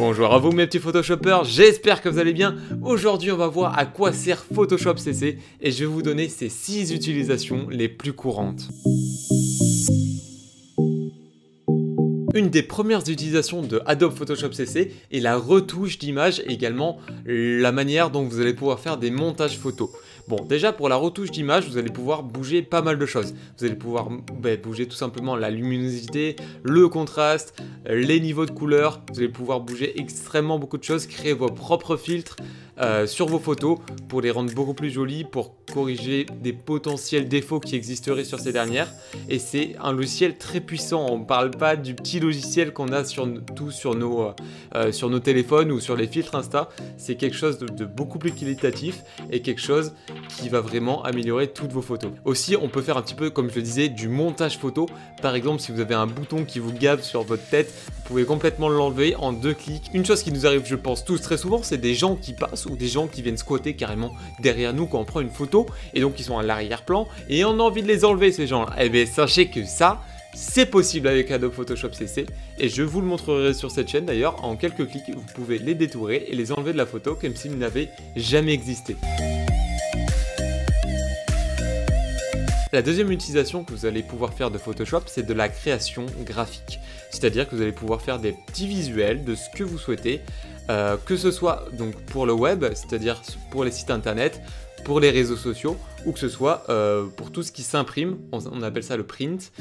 Bonjour à vous mes petits Photoshoppers, j'espère que vous allez bien. Aujourd'hui on va voir à quoi sert Photoshop CC et je vais vous donner ses 6 utilisations les plus courantes. Une des premières utilisations de Adobe Photoshop CC est la retouche d'image et également la manière dont vous allez pouvoir faire des montages photos. Bon, déjà pour la retouche d'image, vous allez pouvoir bouger pas mal de choses. Vous allez pouvoir bouger tout simplement la luminosité, le contraste, les niveaux de couleur. Vous allez pouvoir bouger extrêmement beaucoup de choses, créer vos propres filtres sur vos photos pour les rendre beaucoup plus jolies, pour corriger des potentiels défauts qui existeraient sur ces dernières. Et c'est un logiciel très puissant. On ne parle pas du petit logiciel qu'on a sur nos téléphones ou sur les filtres Insta. C'est quelque chose de beaucoup plus qualitatif et quelque chose qui va vraiment améliorer toutes vos photos. Aussi, on peut faire un petit peu, comme je le disais, du montage photo. Par exemple, si vous avez un bouton qui vous gave sur votre tête, vous pouvez complètement l'enlever en 2 clics. Une chose qui nous arrive, je pense, tous très souvent, c'est des gens qui passent ou des gens qui viennent squatter carrément derrière nous quand on prend une photo et donc ils sont à l'arrière-plan et on a envie de les enlever ces gens-là. Eh bien, sachez que ça, c'est possible avec Adobe Photoshop CC et je vous le montrerai sur cette chaîne d'ailleurs. En quelques clics, vous pouvez les détourer et les enlever de la photo comme s'ils n'avaient jamais existé. La deuxième utilisation que vous allez pouvoir faire de Photoshop, c'est de la création graphique. C'est-à-dire que vous allez pouvoir faire des petits visuels de ce que vous souhaitez, que ce soit donc pour le web, c'est-à-dire pour les sites internet, pour les réseaux sociaux, ou que ce soit pour tout ce qui s'imprime, on appelle ça le print.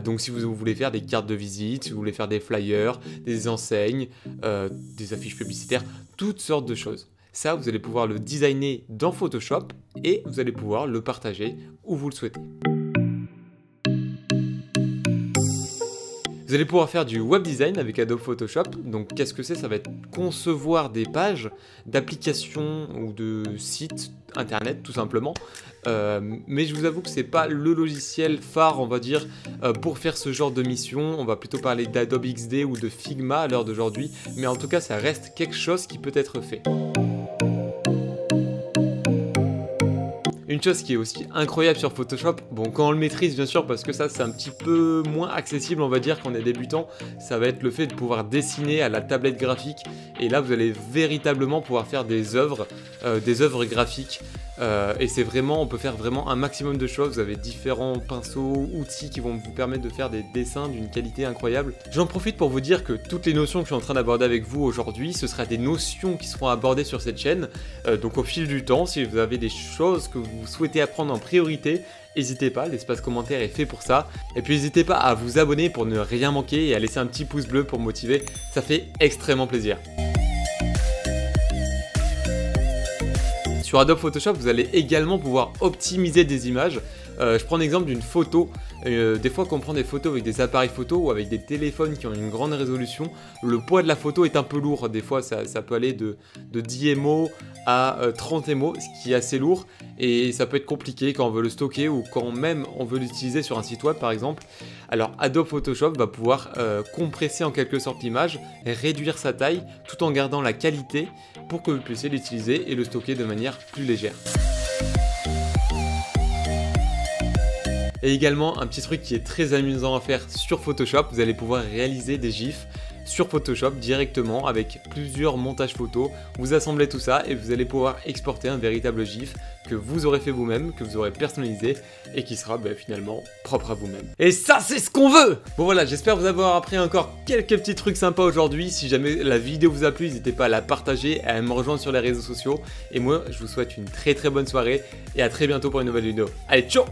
Donc si vous voulez faire des cartes de visite, si vous voulez faire des flyers, des enseignes, des affiches publicitaires, toutes sortes de choses. Ça, vous allez pouvoir le designer dans Photoshop et vous allez pouvoir le partager où vous le souhaitez. Vous allez pouvoir faire du web design avec Adobe Photoshop. Donc qu'est-ce que c'est? Ça va être concevoir des pages d'applications ou de sites internet tout simplement. Mais je vous avoue que c'est pas le logiciel phare, on va dire, pour faire ce genre de mission. On va plutôt parler d'Adobe XD ou de Figma à l'heure d'aujourd'hui. Mais en tout cas, ça reste quelque chose qui peut être fait. Une chose qui est aussi incroyable sur Photoshop, bon quand on le maîtrise bien sûr parce que ça c'est un petit peu moins accessible on va dire quand on est débutant, ça va être le fait de pouvoir dessiner à la tablette graphique et là vous allez véritablement pouvoir faire des œuvres graphiques et c'est vraiment, on peut faire vraiment un maximum de choses. Vous avez différents pinceaux, outils qui vont vous permettre de faire des dessins d'une qualité incroyable. J'en profite pour vous dire que toutes les notions que je suis en train d'aborder avec vous aujourd'hui, ce sera des notions qui seront abordées sur cette chaîne. Donc au fil du temps, si vous avez des choses que vous souhaitez apprendre en priorité, n'hésitez pas, l'espace commentaire est fait pour ça. Et puis n'hésitez pas à vous abonner pour ne rien manquer et à laisser un petit pouce bleu pour me motiver, ça fait extrêmement plaisir. Sur Adobe Photoshop, vous allez également pouvoir optimiser des images. Je prends l'exemple d'une photo. Des fois, quand on prend des photos avec des appareils photo ou avec des téléphones qui ont une grande résolution, le poids de la photo est un peu lourd. Des fois, ça peut aller de 10 MO à 30 MO, ce qui est assez lourd. Et ça peut être compliqué quand on veut le stocker ou quand même on veut l'utiliser sur un site web, par exemple. Alors, Adobe Photoshop va pouvoir compresser en quelque sorte l'image, réduire sa taille, tout en gardant la qualité pour que vous puissiez l'utiliser et le stocker de manière plus légère. Et également un petit truc qui est très amusant à faire sur Photoshop, vous allez pouvoir réaliser des gifs sur Photoshop directement avec plusieurs montages photos. Vous assemblez tout ça et vous allez pouvoir exporter un véritable gif que vous aurez fait vous-même, que vous aurez personnalisé et qui sera finalement propre à vous-même. Et ça, c'est ce qu'on veut! Bon voilà, j'espère vous avoir appris encore quelques petits trucs sympas aujourd'hui. Si jamais la vidéo vous a plu, n'hésitez pas à la partager, à me rejoindre sur les réseaux sociaux. Et moi, je vous souhaite une très bonne soirée et à très bientôt pour une nouvelle vidéo. Allez, ciao!